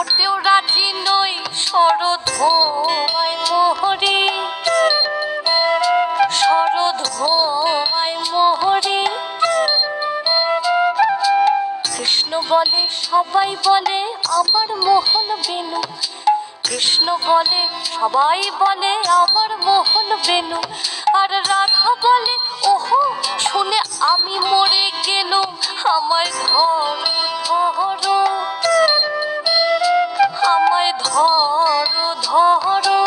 মোটেও রাজি নই শরধোয়ায় মোহরি, শরধোয়ায় মোহরি। কৃষ্ণ বলে সবাই বলে আমার মোহন বেনু, কৃষ্ণ বলে সবাই বলে আমার মোহন বেনু। আর রাধা বলে ওহো শুনে আমি মরে গেলুম, আমায় ধরো ধরো, আমায় ধরো ধরো।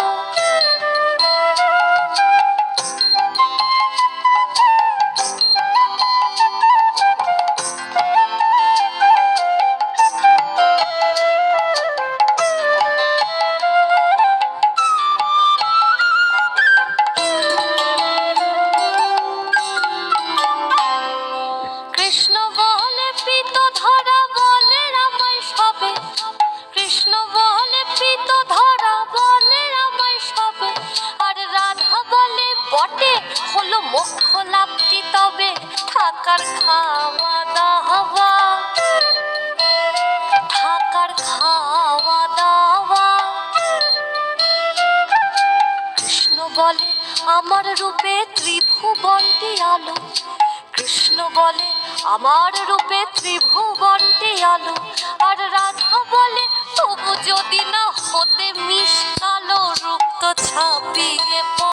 কৃষ্ণ বলে পিত ধরা বলে আমায় সবে, কৃষ্ণ বলে পিত ধরা বলে আমায় সবে। আর রাধা বলে বটে হলো মোক্ষ লাভটি তবে, থাকার খাওয়া দাওয়া, থাকার খাওয়া দাওয়া। কৃষ্ণ বলে আমার রূপে ত্রিভুবনটি আলো, কৃষ্ণ বলে আমার রূপে ত্রিভুবনটি আলো। আর রাধা বলে তবু যদি না হতে মিশ কালো, রূপ তো ছাপিয়ে